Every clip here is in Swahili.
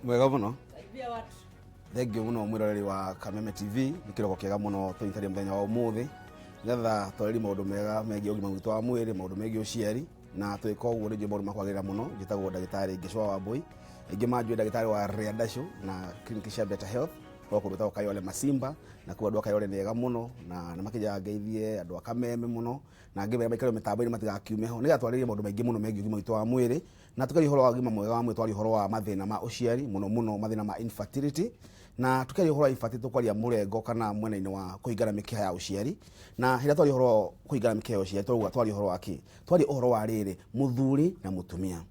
Mwega muno. Thengio muno mwiroreri wa Kameme TV nikiroko kiega muno tunyitaria muthenya wa umuthi ngetha twareri maundu mega megie ugima witu wa mwiri maundu megie uciari na twika uguo ndio maundu makwagirira muno njitagwo ndagitari Gicwa wa Mbui ingi manjwe ndagitari wa Riadasho na clinic cia Better Health kwa kuruta Kayole Masimba na kwa andu Kayole nega muno na makija ngeithie andu Kameme muno na ngebe maikaro mitambo-ini matigakiumeho niga twaririe maundu maingi muno megie ugima witu wa mwiri na tukari horo wa ugima mwega wa mwiri twari horo wa mathina ma uciari muno mathina ma infertility na tukari horo wa infertility tukwaria murengo kana mwena-ini wa kuhingana mikiha ya uciari na hira twari horo kuhingana mikiha ya uciari twari horo wa ki twari horo wa riri muthuri na mutumia.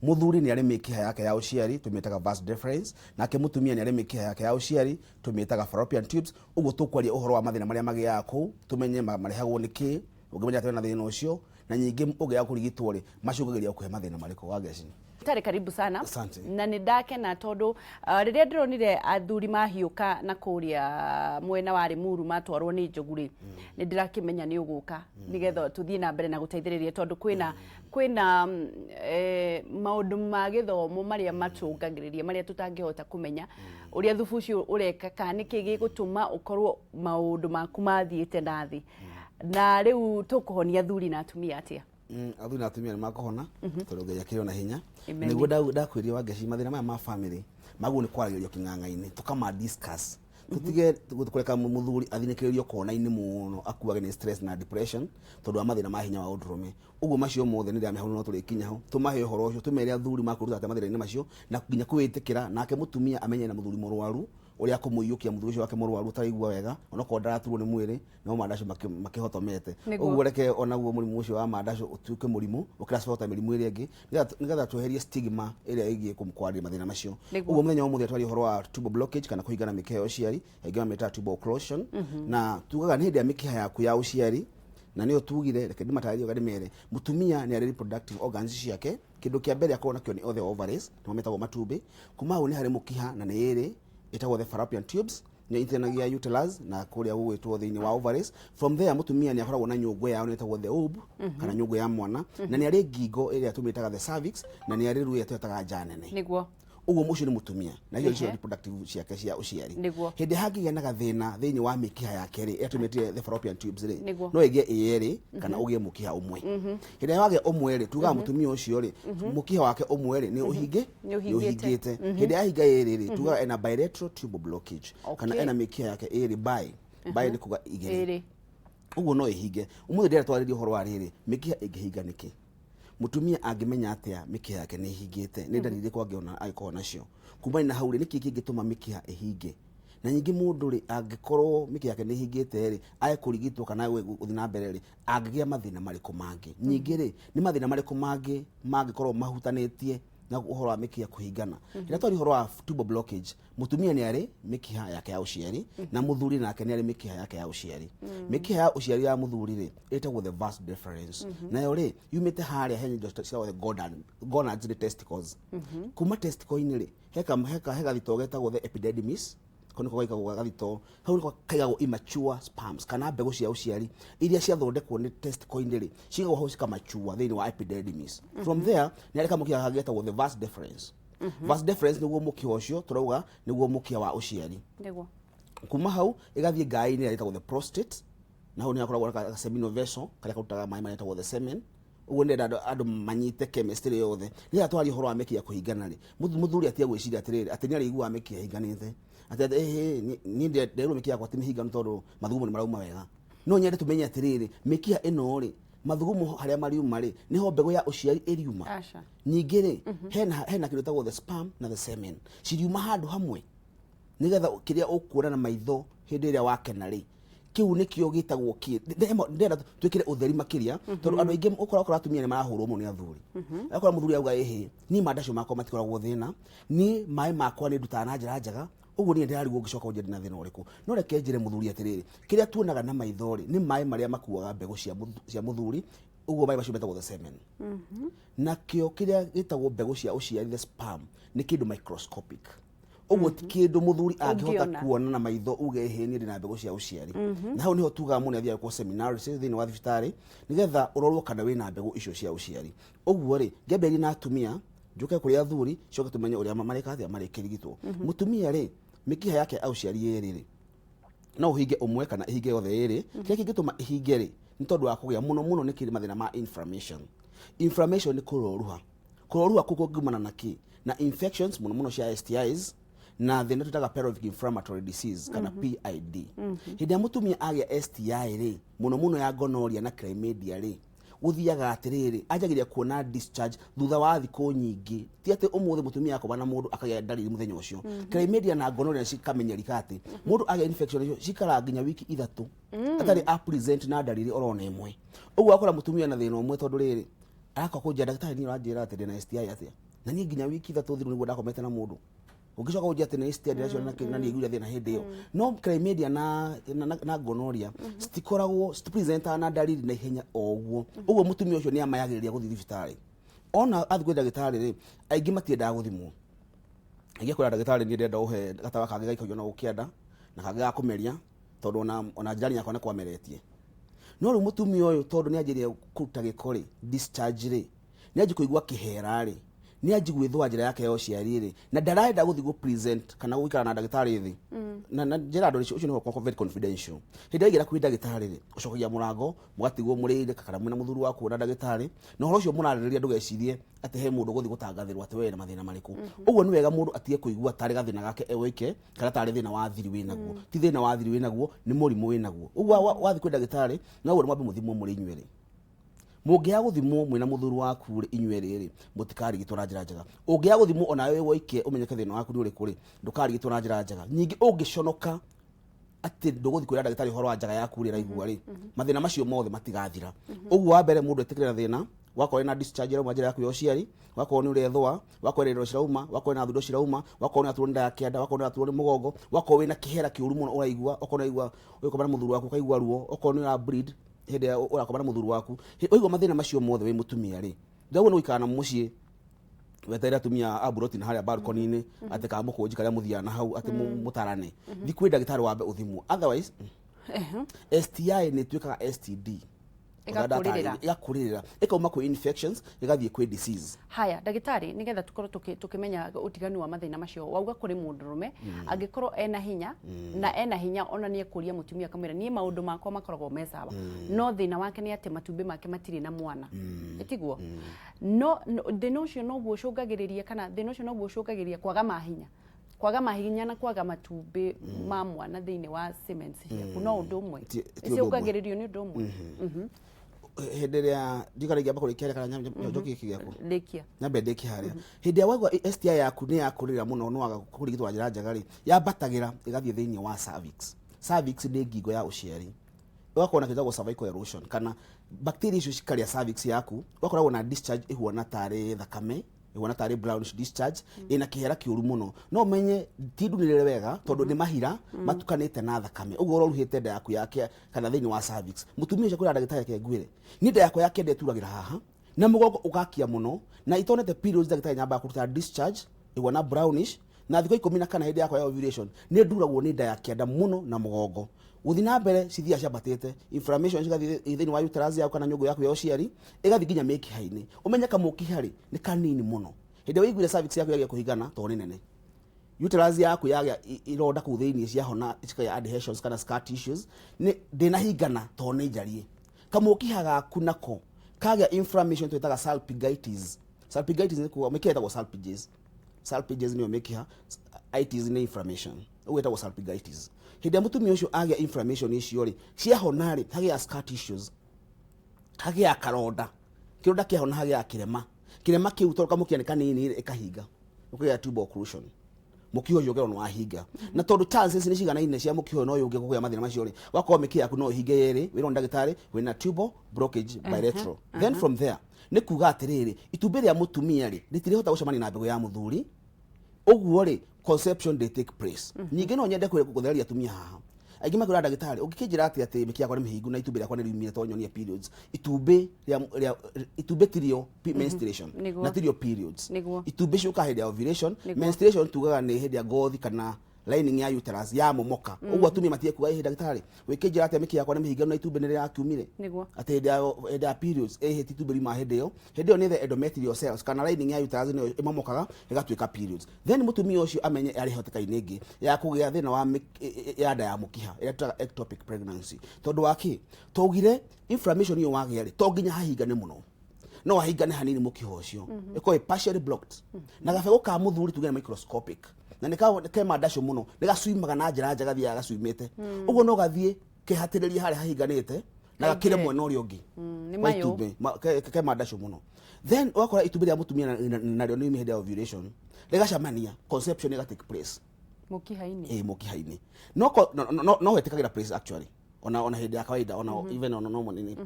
Muthuri ni ari mikiha yake ya uciari tumitaga vas deferens na ke mutumia ni ari mikiha yake ya uciari tumitaga fallopian tubes uguo tukwaria uhoro wa mathina maria magiaga ku tumenye marehagwo niki ungimenya twena thina ucio na nyingi ugia kurigitwo ri macungagiria kuhe mathina mariko wageci. Tare karibu sana. Asante. Na nindake na tondu riria ndironire athuri mahiuka na kuria mwena wa Limuru matwarwo ni njoguri nindirakimenya ni uguka nigetha tuthie na mbere na guteithiriria tondu kwina maundu ma githomo maria macungagiriria maria tutangihota kumenya uria thubu ucio ureka kana niki gigutuma ukorwo maundu maku mathiite nathi na riu tukuhonia athuri na atumia atia. Athuri na atumia ni makuhona tondu Ngai akiri na hinya niguo ndakwiria wangeci mathina maya ma family maguo ni kwaragirio king'ang'a-ini tukama discuss tutige kureka muthuri athinikiririo kona-ini muno akuage ni stress na depression tondu wa mathina ma hinya wa undurume uguo macio mothe ndia mehono no turikinyaho tumahe uhoro ucio tumere athuri makuruta ate mathina-ini macio na nginya kwitikira nake mutumia amenye na muthuri murwaru uria kumuyukia muthuri ucio wake murwaru taraigua wega onako ndaraturwo ni mwiri no mandasho makihotomete uguo reke onaguo murimu ucio wa mandasho utuke murimu ukiracota mirimu iri ingi nigetha tweherie stigma iria igie kumkwarira mathina macio uguo muthenya umuthi twari uhoro wa tubal blockage kana kuhingana mikiha ya uciari ingi meta tubal occlusion na tugaga ni hindi ya mikiha yaku ya uciari na niyo tugire reke ndimataririo gadi mere mutumia ni ari reproductive organs ciake kindu kia mbere akona kio ni othe ovaries no metagwo matumbi kuma hu ni hari mukiha na ni iri itagwo the fallopian tubes ni intenagia uterus na kuria gwitwo thiini wa ovaries from there mutumia ni akoragwo na nyungu yao ni itagwo the oob kana nyungu ya mwana na ni ari ngingo iria tumitaga the cervix na ni ari ruya twetaga njanene niguo uguo mucio ni mutumia na hiyo cio reproductive ciake cia uciari hindi hangigia na gathina thiini wa mikiha yake ri etumitie the fallopian tubes ri no igie eri kana ugie mukiha umwe hindi wage umwe ri tuga mutumia ucio ri mukiha wake umwe ri ni uhingite hindi ahinga eri ri tuga ena bilateral tubal blockage kana ena mikiha yake eri bi ni kuga igeri uguo no ihinge umuthi ndira twaririe horo wa riri mikiha ingihinga niki mutumia angimenya atia mikiha yake ni hingite ni ndariri kwa ngiona aiko nacio kumana na hauri niki kingituma mikiha ihinge na nyingi mundu ri angikorwo mikiha yake ni hingite ri aye kurigitwo kana uthi na mbere ri angigia mathina mariko mangi nyingi ri ni mathina mariko mangi mangikorwo mahutanitie na uhoro wa mikiha kuhingana ira twari horo wa tubal blockage mutumia ni ari mikiha yake ya uciari na muthuri nake ni ari mikiha yake ya uciari mikiha ya uciari ya muthuri ri etagwo the vas deferens nayo ri yumite haria henye cia the gonads the testicles kuma testicle-ini ri heka thitogetagwo the epididymis kono kwa ikago gathito hau ni kwa kaigago immature sperms kana mbegu cia uciari iria ciathondekwo ni testicle-ini ri cigagwo hau cikamachua thiini wa epididymis from there ni areka mukiha hagetagwo the vas deferens vas deferens niguo mukiha ucio turauga niguo mukiha wa uciari niguo kuma hau igathie ngai-ini aritagwo the prostate na hau ni akoragwo na seminal vessel karia karutaga mai maretagwo the semen uguo ndenda andu manyite chemistry yothe ni atwari horo wa mikiha kuhingana ri muthuri atia gwiciria atiriri ati ni arigua mikiha hinganite ati ni nderu mikiha kwa timihinganu tondu mathugumo ni marauma wega no nyende tumenye atiriri mikiha ino ri mathugumo haria mariuma ri niho mbegu ya uciari iriuma nyingi ri hena kindu tagwo the sperm na the semen ciriuma handu hamwe nigetha kiria ukuona na maitho hindi iria wakena ri kiu nikio gitagwo ndenda twikire utheri makiria tondu andu aingi ukora atumia ni marahurwo muno ni athuri akora muthuri auga ni mandasho makwa matikoragwo thina ni mai makwa ni ndutaga na njira njega uguo ni ndirarigwo ngicoka unjeri na thina uriku no reke njire muthuri atiriri kiria tuonaga na maithori ni mai maria makuaga mbegu cia muthuri uguo mai macio metagwo the semen na kio kiria gitagwo mbegu cia uciari the sperm ni kindu microscopic uguo ti kindu muthuri angihota kuona na maitho uge ni ndina mbegu cia uciari na hau niho tuga muno athia kwa seminary thiini wa thibitari nigetha urorwo kana wina mbegu icio cia uciari uguo ri ngemberi na atumia njuke kuri athuri coke tumenye uria mareka atia marekirigitwo mutumia ri mikiha yake au ciari eri ri no uhinge umwe kana ihinge yothe eri kile kingituma ihinge ri ni tondu wa kugia muno ni kiri mathina ma inflammation ni kuroruha kuko ngumana na ki na infections muno cia STIs na thina tutaga pelvic inflammatory disease kana PID hindi mutumia agia STI ri muno ya gonorrhea na chlamydia ri uthiaga atiriri ajagiria kuona discharge thutha wa thiko nyingi ti ati umuthi mutumia akoma na mundu akagia dalili muthenya ucio chlamydia na gonorrhea cikamenyerika ati mundu agia infection icio cikara nginya wiki 3 atari a present na dalili orona imwe uguo akora mutumia na thina umwe tondu riri araka kunja daktari ni ranjira ati ndina STI atia na ni nginya wiki 3 thiru niguo ndakomete na mundu ukicoka kunja ati ni STI ndacio na ni iguria thina hindi iyo no chlamydia na gonorrhea stikorago presenta na dalili na ihenya oguo uguo mutumia ucio ni amayagiriria guthi thibitari ona athi kwenda dagitari ri aingi matiendaga guthimwo aingi kwenda dagitari ni ndenda uhe gatawa kangi gaikagio na ukienda na kangi ga kumeria tondu ona njani yakwa na kwameretie no ru mutumia uyu tondu ni anjirie kuruta gikori discharge ri ni anji kuigua kihera ri ni anji gwithwa njira yake yo ciari ri na ndarenda guthi go present kana gwikara na dagitari thi na njira ndo ucio ni kwa very confidential hindi aigira kwi dagitari ri ucokagia murango mugatigwo murire kana mwina muthuru waku na dagitari na horo ucio murariria ndugecirie ati he mundu guthi gutangathirwa ati we na mathina mariku uguo ni wega mundu atie kuigua tari gathina gake ewike kana tari thina wa thiri winaguo ti thina wa thiri winaguo ni murimu winaguo uguo wathi kwi dagitari na uguo mwambe muthimwo muri inywere mungia guthimwo mwina muthuru waku ri inywere ri mutikarigitwo na njira njega ungia guthimwo ona wewe woike umenyeke thina waku ni uri kuri ndukarigitwo na njira njega nyingi ungiconoka ati nduguthi kwira dagitari horo wa njaga yaku ri raigua ri mathina macio mothe matigathira uguo wa mbere mundu etikira thina wakore na discharge ro majira yaku yo ciari wakore ni urethwa wakore ro cirauma wakore na thundo cirauma wakore na turonda ya kianda wakore na turonda mugongo wakore na kihera kiuru muno uraigua okona igua ukomana muthuru waku kaigua ruo okona na bleed hindi urakomana muthuru waku oigwa mathina macio mothe we mutumia ri ndawo no ikana mucii wetera tumia aburoti na haria balcony ni ati ka mukunji karia muthiana hau ati mutarane thi kwi dagitari wambe uthimwo otherwise STI ni twikaga STD igakuririra ikauma ku infections igathie kwi disease haya dagitari nigetha tukorwo tukimenya utiganu wa mathina macio wauga kuri mundurume angikorwo ena hinya na ena hinya ona nie kuria mutumia kamera nie maundu makwa makoragwo mesawa no thina wake ni ati matumbi make matiri na mwana etiguo no thina ucio no guo cungagiriria kana thina ucio no guo cungagiriria kwaga mahinya na kwaga matumbi ma mwana thiini wa semen ciaku no undu umwe cungagiririo ni undu umwe henderia ndikarigia bakuri kere kana njoki kigiaku lekia nyambe ndeki haria hindi wagwa STI yaku ni yakurira muno no waga kurigitwa njira njega ri yambatagira igathie thiini wa cervix ni ngingo ya uciari wakona kidogo cervical erosion kana bacteria icio cikaria cervix yaku wakoragwo na discharge ihuana tare thakame ihuana tare brownish discharge ina kihera kiuru muno no menye tidunire wega tondu ni mahira matukanite na thakame uguo roruhite nda yaku yake kana thiini wa cervix mutumia ucio kwira dagitari yake ngwire ni nda yako yake ndeturagira haha na mugongo ugakia muno na itonete periods dagitari nyamba kuruta discharge ihuana brownish na thiko 10 kana hindi yako ya ovulation ni nduragwo ni nda yake nda muno na mugongo uthi na mbere cithia ciambatite inflammation cigathi thiini wa uterus yaku kana nyungu yaku ya uciari igathi nginya mikiha-ini umenyeka mukihari ni kanini muno hindi waiguire cervix yaku yagia kuhingana to ni nene uterus yaku yagia ironda ku thiini ciahona cikaya adhesions kana scar tissues ni ndina hingana to ni njarie kamukiha gaku nako kagia inflammation twitaga salpingitis ni kuwa mikiha etagwo salpinges ni mikiha itis ni inflammation ugetagwo salpingitis hindi mutumia ucio agia inflammation icio ri ciahona ri hagia scar tissues hagia karonda kironda kiahona hagia kirema kiu toka mukia ni kanini ikahinga ukiya tube occlusion mukiho yogero no ahinga na tondu chances ni cigana ine cia mukiho no yunge kuya mathina macio ri wakwa mikia yaku no hinge yeri wiro ndagitari wina tube blockage bilateral then from there ni kuga atiriri itumbi ria mutumia ri ritirihota gucemania na mbegu ya muthuri uguo ri conception they take place nyingi no nyende kutheria tumia haha aingi makura dagitari ugikinjira ati mikia yakwa ni mihingu na itumbi yakwa ni riumire to nyonia periods itumbi tirio menstruation na tirio periods itumbi ciuka hindi ya ovulation menstruation tugaga ni hindi ya gothi kana lining ya uterus ya momoka uguo atumia matie kuga ndagitari wikijira ate miki yakwa ni mihiga no itumbe nire yakiumire niguo ate enda periods itumbe rima hende yo ni the endometrial cells kana lining ya uterus ni imomokaga igatuika periods then mutumia ucio amenye ari hoteka-ini ingi ya kugia thina wa ya nda ya mukiha ira ectopic pregnancy tondu waki togire inflammation iyo wagia ri to nginya hahingane muno no hahingane hanini mukiha ucio iko partially blocked na gabego ka muthuri tugene microscopic na kema ndasho muno nigacuimaga na njira njega thia gacuimite uguo no gathie kihatiriria hari hahinganite na gakire mwena uria ungi ni mayo kema ndasho muno then wakora itumbi ria mutumia nario ni hinde ovulation ligacamania conception iga take place mukiha-ini mukiha-ini no hetikagira place actually ona hinde ya kawaida ona even ona normal nini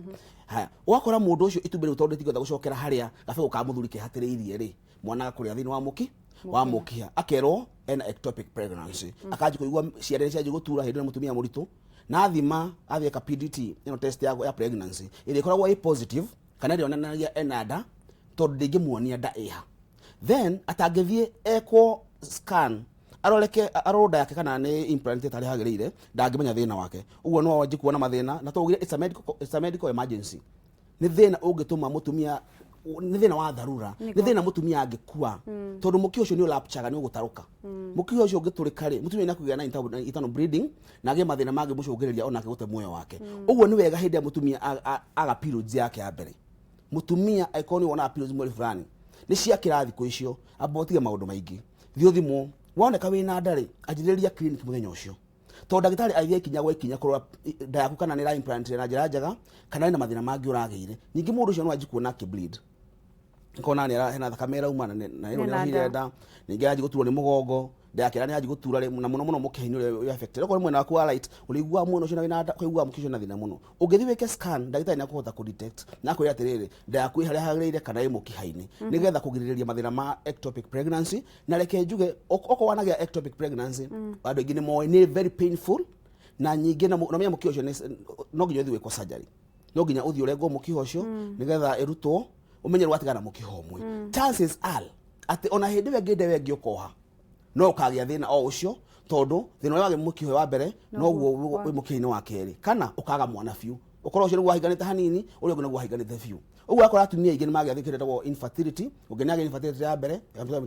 haya wakora mundu ucio itumbi ri tondu tigotha gucokera haria gabego ka muthuri kihatiriirie ri mwana gakuria thini wa mukiha akerwo ena ectopic pregnancy akaji kuigua ciara ciaje gutura hindi na mutumia muritu na thima athie ka PDT test ya pregnancy ile ikoragwo i positive kana ri onanagia ena nda tondu ndingimuonia nda iha then atangithie eko scan aroda yake kana ni implant tari hagirire ndangimenya thina wake uguo no waje kuona mathina na tugire it's a medical emergency ni thina ungituma mutumia ni thina wa dharura ni thina mutumia angikua tondu mukiha ucio ni ulapchaga ni ugutaruka mukiha ucio ungiturika ri mutumia ni kugia na internal bleeding na age mathina mangi mucungiriria ona akigute muoyo wake uguo ni wega hindi mutumia aga periods yake ya mbere mutumia aikoni wona periods mweri fulani ni cia kirathi ku icio abotige maundu maingi thio thimo woneka wina ndari ajiriria clinic muthenya ucio to ndagitari aithie kinya gwe kinya kurwa nda yaku kana ni ra implant na njira njega kana ina mathina mangi urageire nyingi mundu ucio no aji kuona ki bleed kona ni hena thakame rauma na ino ni hirenda ningi aji guturwo ni mugongo ndakira ni aji gutura na muno mukihinyo uri affected ko mwena waku wa right urigua muno ucio na wina kuigua mukisho na thina muno ugithi weke scan ndagitari ni akuhota ku detect na kwira atiriri nda yaku haria hagirire kana i mukiha-ini nigetha kugiririria mathina ma ectopic pregnancy na reke njuge oko wanagia ectopic pregnancy andu ingi ni moe ni very painful na nyingi na menya mukiha ucio no nginya uthi weko surgery no nginya uthi urengo mukiha ucio nigetha irutwo umenye rwatigana mukiha umwe chances are ati ona hindi we ngiokoha no ukagia thina o ucio tondu thina wage mukiha wa mbere no guo wi mukiha-ini wa keri kana ukaga mwana fiu ukorwo ucio ni gwahiganite hanini uri ungi ni gwahiganite fiu uguo akora atumia ingi ni magia thikirete infertility ugenaga infertility ya mbere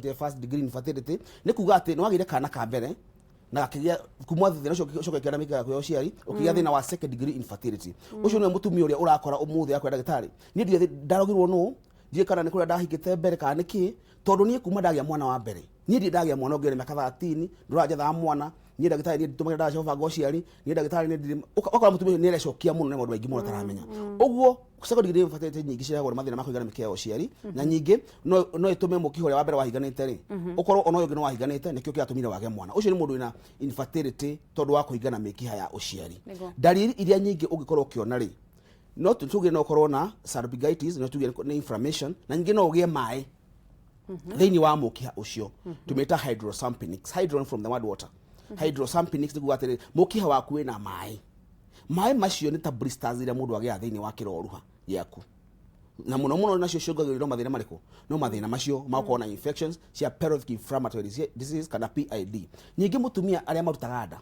ya first degree infertility ni kuga ati no wagire kana ka mbere na akigia kumwa thina ucio ukikira mika yako ya uciari ukigia thina wa second degree infertility ucio ni mutumia uria urakora umuthi yakwa ndagitari ni ndio ndarogirwo no die kana ni kuria ndahingite mbere kana niki tondu nie kuma ndagia mwana wa mbere nie ndi ndagia mwana ongere miaka 13 ndurajetha mwana nie ndagitari nie tumira ndacia banga uciari nie ndagitari nie okora mutumia ni recokia muno na maundu maingi muno taramenya uguo second degree infertility nyingi ciagwo mathina makuigana mikia ya uciari na nyingi no itume mukiho wa mbere wahiganite ri ukorwo ono yongi no wahiganite nikio kiatumire wage mwana ucio ni mundu ina infertility tondu wa kuigana mikiha ya uciari dalili iria nyingi ungikorwo ukiona ri no tuge no corona sarcoiditis no tuge ni inflammation na nyingi no ugie mai thini wa mukiha ucio tumeta hydrosalpinx hydron from the word water hydrosalpinx ni kugatire mukiha waku wina mai macio ni ta blisters ira mundu agia thini wa kiroruha yaku na muno nacio ciongagiriro mathina mariko no mathina macio makona infections cia pelvic inflammatory disease kana PID nyingi mutumia aria marutaga nda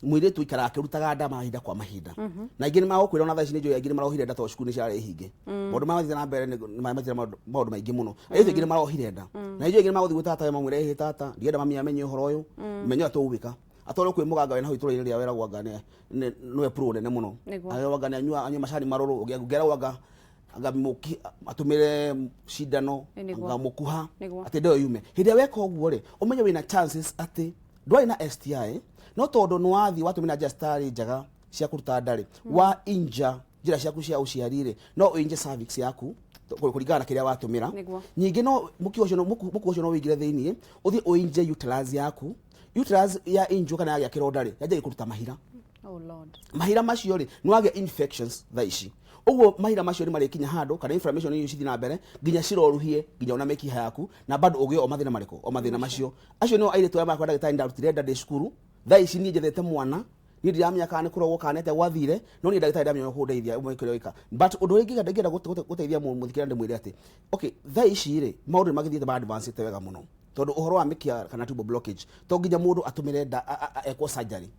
mwire tu ikara akirutaga nda mahinda kwa mahinda na ingi ni magokwira ona thaci ni njoya ingi ni marohire nda to cukuru ni ciare hinge maundu mathira na mbere ni mathira maundu maingi muno ayo ingi ni marohire nda na ingi ni magothi gutata mamwire hi tata ndienda mami amenye uhoro uyu menyo atubika atoro kwi muganga we na hoi turire ria wera gwangane no pro nene muno ayo wangane anywa macani maruru ugera wanga ngamuki atumire shidano ngamukuha ati ndo yume hinde weka oguo ri umenye wina chances ati ndwai na STI no tondu no wathi watumina justari njaga cia kuruta ndari wa inja njira ciaku cia uciarire no uinje cervix yaku kuringana na kiria watumira nyingi no muki ucio no wigire thiini uthi uinje uterus yaku uterus ya inju kana ya kirondari yaje kuruta mahira oh lord mahira macio ri no age infections thaici uguo mahira macio ni mari kinya hando kana inflammation ni cithi na mbere ginya ciroruhie ginya ona mekiha yaku na bado ugio o mathina mariko o mathina macio acio no aire twa makwa ndagitari ndarutire nda de cukuru thaici ni njethete mwana ni ndiramenya kana kurogwo kanete gwathire no ni ndagitari ndamenya kundeithia umwikire wika but undu wingi ngira guteithia muthikira ndimwire ati okay thaici ri maundu magithiete ba advance wega muno tondu uhoro wa mikia kana tube blockage to nginya mundu atumire eko surgery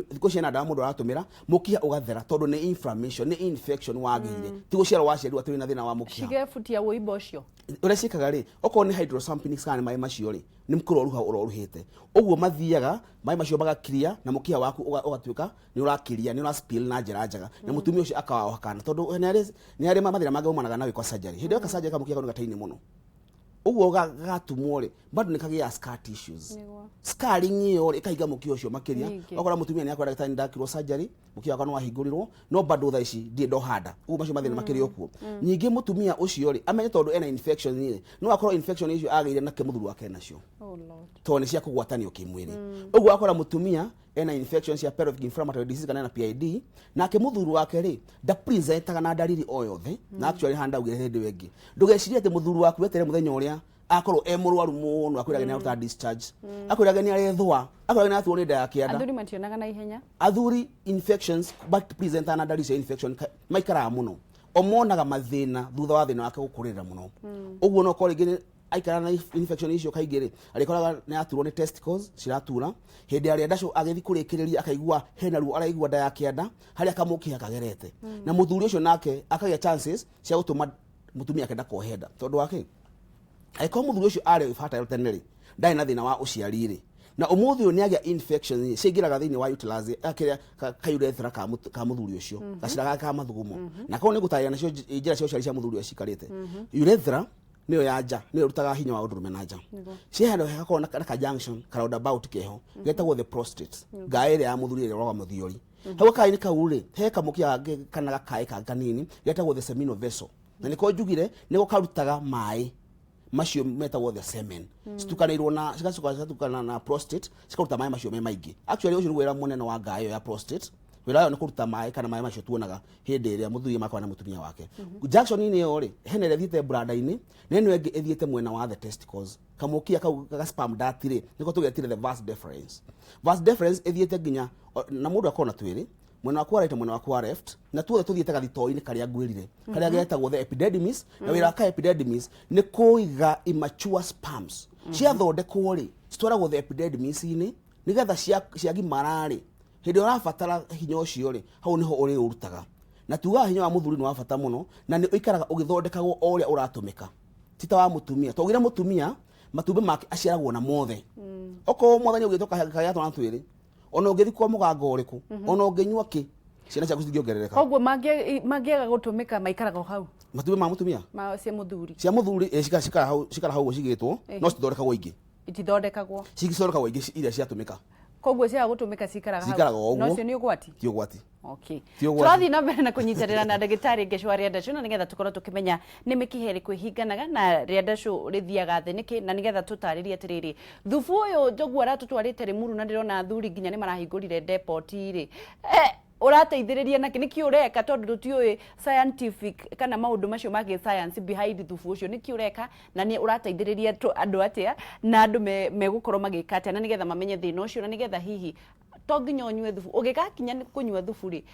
thiko ciana ndawa mundu aratumira mukia ugathera tondu ni inflammation ni infection wagire ti guciara waciari aturi na thina wa mukia cigefutia woimbo ucio ure cikaga ri oko ni hydrosalpinix kana mai macio ri ni mkuroruha uroruhite uguo mathiaga mai macio bagakiria na mukia waku ugatuika ni urakiria ni ura spill na njira njaga na mutumia ucio akawa kana tondu ni ari mathira mangumanaga na wikwa surgery hindi ka surgery kamukia kana gataini muno uguo gatumwo ri bado nikagia scar tissues scarring iyo ri kaiga mukia ucio makiria okora mutumia ni akwenda gitani ndakirwo surgery mukia wakano wahingurirwo no bado tha ici ndi handa uguo macio mathina makiria okuo nyingi mutumia ucio ri amenye tondu ena infection ni no akorwo infection icio agire na kemuthuru wake nacio to ni cia kugwatanio kimwiri uguo akora mutumia ena infections ya pelvic inflammatory disease kana na PID na kemuthuru wake ri da presentaga na dalili o yothe na actually handa ugire hindi wengi ndugecirie ati muthuru waku wetere muthenya uria akorwo emurwaru muno akwiraga ni aruta discharge akwiraga ni arethwa akwiraga ni atuo ni nda ya kianda athuri mationaga na ihenya athuri infections but presenta na dalili ya infection maikara muno omonaga mathina thutha wa thina wake gukurira muno uguo no korigini aikara na infection icio kaigire alikoraga ni aturwo ni testicles ciratura hindi ari ndaco agethi kurikiriria akaigua hena ruo araigua nda ya kianda hari akamukia kagerete na muthuri ucio nake akagia chances cia gutuma mutumia akenda kohenda tondu wake aiko muthuri ucio ari fertile teneri ndai na thina wa uciari na umuthi ni agia infection cigiraga thini wa uterus akiria kayurethra ka muthuri ucio gaciraga ka mathugumo na ko ni gutaya nacio njira cio cia muthuri ucio cikarite urethra niyo yaja niyo rutaga hinya wa undurume na nja ciehano heko na ka junction roundabout keho getagwo the prostate gaere ya muthuri ile roga muthiori hawa kai ni kaure he kamukia kana gakai ka kanini getagwo the seminal vessel na niko njugire niko karutaga mai macio metagwo the semen situkanirwo na cigatukana na prostate cikaruta mai macio me maingi actually ucio wera munene wa gayo ya prostate wera ni kuruta mai kana mai macio tuonaga hindi iria muthuri makwa na mutumia wake junction ni yo ri henere thiete brada-ini neno enge ethiete mwena wa the testicles kamukia ka sperm duct ri niko tugetire the vas deferens ethiete nginya na mundu akona twiri mwena wa right mwena wa left na tuothe tuthiete gathito-ini karia ngwirire karia getagwo the epididymis na wira ka epididymis ni kuiga immature sperms cia thondekwo ri citwaragwo the epididymis-ini nigetha ciagi marari hindi urabatara hinya ucio ri hau niho uri urutaga na tuga hinya wa muthuri ni wa bata muno na ni uikaraga ugithondekagwo uria uratumika tita wa mutumia to gira mutumia matumbe make aciaragwo na mothe oko mwathani ugitoka kaya twana twiri ona ungithi kwa mugango uriku ona unginywa ki ciana ciaku cingiongerereka koguo mangiaga gutumika maikaraga hau matumbe ma mutumia ma cia muthuri cikara hau cigitwo no cithondekagwo ingi itithondekagwo cigithondekagwo ingi iria ciatumika koguo cia gutumika cikaraga hau no cio ni ugwati ti ugwati okay turathi na mbere na kunyitanira na ndagitari Ngeshwa Rĩendacu na nigetha tukorwo tukimenya ni mikihere kwihinganaga na Rĩendacu rithiaga thi niki na nigetha tutaririe atiriri thufu uyu njogu aratutwarite Limuru na ndirona athuri nginya ni marahingurire depot ri urateithiriria naki niki ureka tondu rutiui scientific kana maundu macio magi science behind thufu ucio niki ureka na ni urateithiriria andu atia na andu megukorwo magika atia na nigetha mamenye thina ucio na nigetha hihi to nginya unywe thufu ugigakinya ni kunywa thufu ri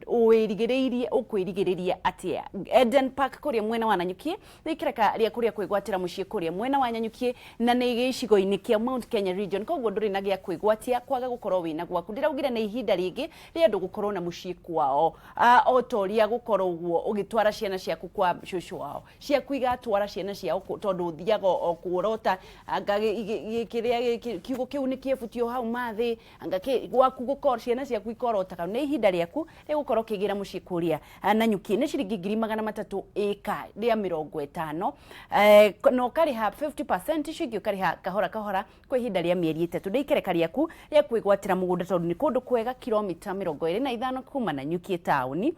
uirigiriirie ukwirigiriria atia Eden Park kuria mwena wa Nanyuki ikireka ria kuria kwigwatira mucii kuria mwena wa Nanyuki na ni gicigo-ini kia Mount Kenya region koguo nduri na gia kwigwatia kwaga gukorwo wina gwaku ndiraugire ni ihinda ringi ria andu gukorwo na mucii kwao otoria gukorwo guo ugitwara ciana ciaku kwa shushu wao ciaku igatwara ciana ciao tondu thiaga okuorota kiria kiugo kiu ni kiebutio hau mathi angake waku gukora ciana ciaku ikorotaka ni ihinda riaku rigukorwo kigira mucii kuria Nanyuki ni ciringi 300 eka ria 50 no kariha 50% ciringi kariha kahora kwa ihinda ria mieri 3 ndikereka riaku ria kwigwatira mugunda tondu ni kundu kwega kilomita 25 kuma Nanyuki town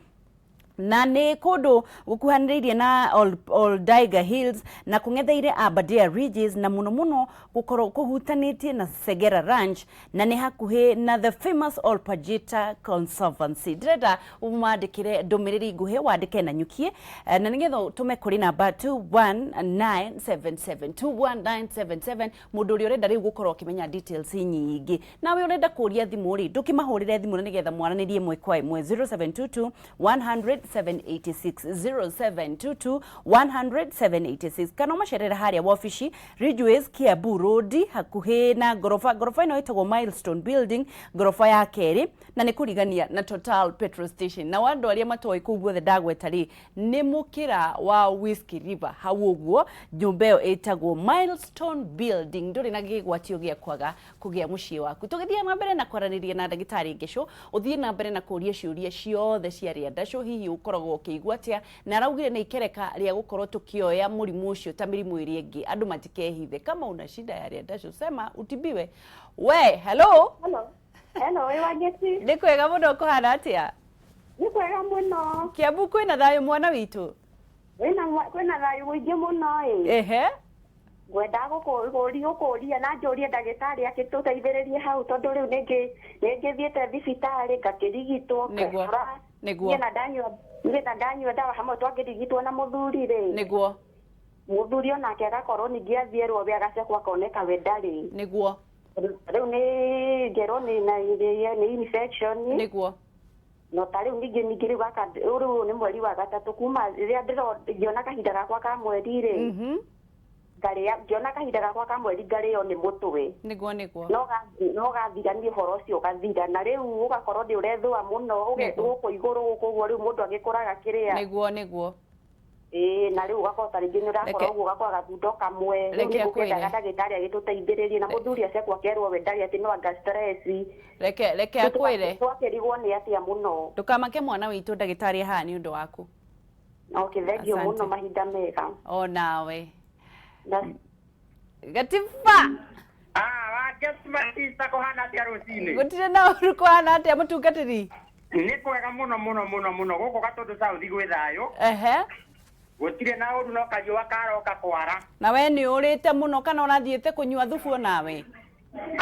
na ni kundu gukuhaniririe na Oldaiga Hills na kungetheire Aberdare Ridges na muno gukorwo kuhutanitie na Segera Ranch na ni hakuhi na the famous Olpajita Conservancy direda umandikire ndumiriri nguhi wandike Nanyuki na nigetha tume kuri namba 21977 mundu uri urenda riu gukorwo kimenya details nyingi nawe urenda kuria thimu ri ndukimahurire thimu nigetha mwaranirie mwe kwa 0722 100 0722 100 786 kana macerera haria wabici Ridgeways Kiambu Road hakuhi na gorofa ino itagwo Milestone Building gorofa ya keri na ni kurigania na Total Petrol Station na wandu aria matoi kuu guothe ndagweta ri ni mukira wa Whiskey River hau uguo nyumba iyo itagwo Milestone Building nduri na gigwatio gia kwaga kugia mucii waku tugithia na mbere na kwaraniria na ndagitari ngesho uthie na mbere na kuria ciuria ciothe ciaria ndasho hihi ukoragwo ukiigwatia na araugire ni ikereka ria gukorwo tukioya murimu ucio ta mirimu iri ingi andu matikehithe kama una shida ya ria ndasho sema utibiwe we hello Wageti. Ndikwega muno kuhana atia Nikwega muno. Kiambu kwina thayo mwana witu kwina thayo mwingi muno ehe gwenda gukuria na njurie ndagitari akituteithiririe hau tondu riu ningi thiete thibitari ngakirigitwo niguo na ndanyua ndawa hamwe twakirigitwo na muthuri ri niguo muthuri onake agakorwo ningi athierwo we agacekwo akoneka we ndari niguo riu ni ngero ni infection niguo no tari ningi riu riu ni mweri wa gatatu kuma riria ngiona kahinda gakwa ka mweri ri ngiona kahinda gakwa ka mweri ngario ni mutwe niguo no gathira ni horo ucio gathira na riu ugakorwo ndi urethua muno guku iguru guku riu mundu agikuraga kiria niguo na riu ugakorwo ringi ni urakorwo uguo ugakora gathundo kamwe ngiendaga ndagitari agituteithiririe na muthuri acekwo akerwo we ndari ati no anga stress reke akwire twakirigwo ni atia muno ndukamake mwana witu ndagitari haha ni undu waku okay thengio muno mahinda mega o nawe Gatifa Wagesmatisa kohana atia rucini gutire na uru kohana atia mutungatiri ni kwega muno guku gatundu South gwi thayo gutire na uru no kariua karoka kwara na we ni urite muno kana unathiete kunyua thubu nawe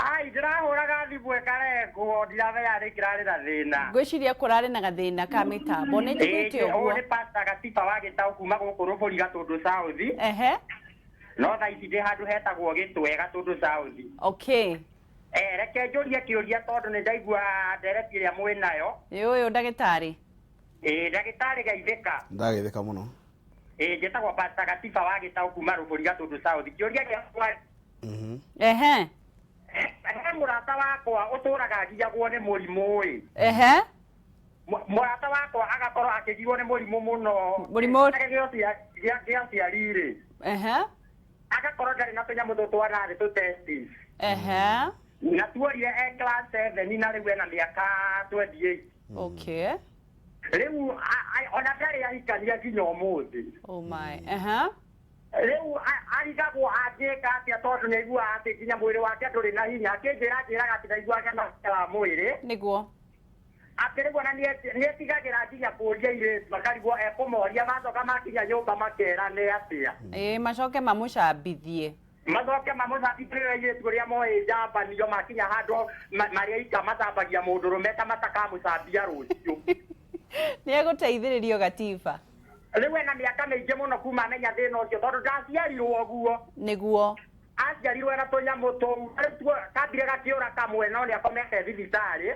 ai ndirahuraga thibu ekaregwo ndirave yari kirarira thina ngwiciria kurari na gathina ka mitambo ni njigite uguo ni Pastor Gatifa wagitau kuma guku ruburi gatundu South no tha ici ndi handu hetagwo Gitwe gatundu South okay reke njurie kiuria tondu ni ndaigua ndereti iria mwinayo uyu ndagitari ndagitari Geithika ndagithika muno njitagwo Pastor Gatifa wagitau kuma ruburi gatundu South kiuria giakwa murata wakwa uturaga ngiagwo ni murimu murata wakwa agakorwo akigirwo ni murimu muno murimu gia ciarire agakorwo ndari na tunyamu tutwana ri tu testis na tuorire class 7 na riu ena miaka 28 okay riu ona ndari ahikania nginya umuthi oh my riu arigagwo angika atia tondu ni igua ati nginya mwiri wake nduri na hinya akinjira ati ndaiguaga na mwiri niguo atirigwo na nietigagira nginya kuria ire makarigwo ekumoria macoka makinya nyumba makera ni atia macoke mamucambithie ire turia moe jamba niyo makinya handu maria ika matambagia mundurume ta matakamucambia rucio ni eguteithiririo Gatifa riu ena miaka mingi muno kuma amenya thina ucio tondu ndaciarirwo guo niguo aciarirwo na tunyamu tou kambire gakiura kamwe no ni akomete thibitari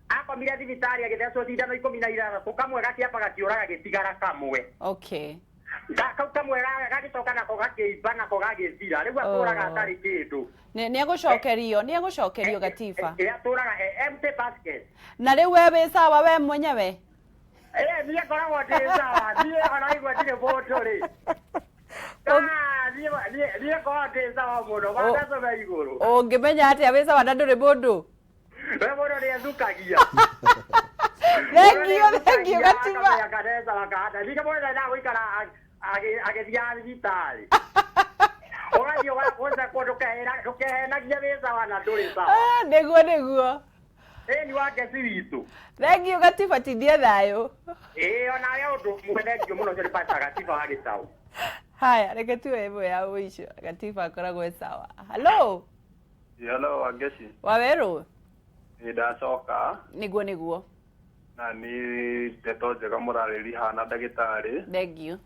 akomire thibitari agithecwo cindano 16 kamwe gakiamba gakiuraga gitigara kamwe okay kau kamwe gagicoka nako gakiimba nako gagithira riu aturaga atari kindu ni egucokerio Gatifa aturaga empty basket na riu we wi sawa we mwenyewe niä ngoragwo ndä sawa niä onaigua ndirä må ndå rä niä ngoragwo ndä sawa må no wandacome igå rå å ngä menya atä a wä sawa na ndå rä må ndå we må ndå nä ethukagia thengio Gatifa ningä må ndå nda gå ikara agä thia thibitarä å gathiä gåcekwo ndå kehenagia wä sawa na ndå rä sawa niguo ni wangeci witå thengio Gatifa tindie thayå onawe å ndå mwe thengio må no cio nä Pastor Gatifa wagätaå haya reke tuwe ĩmwe ya mũico Gatifa akoragwo sawa hello Wangeci wawerũ ndacoka niguo na ni ndeto njega mũrarĩri hana ndagĩtarĩ thengio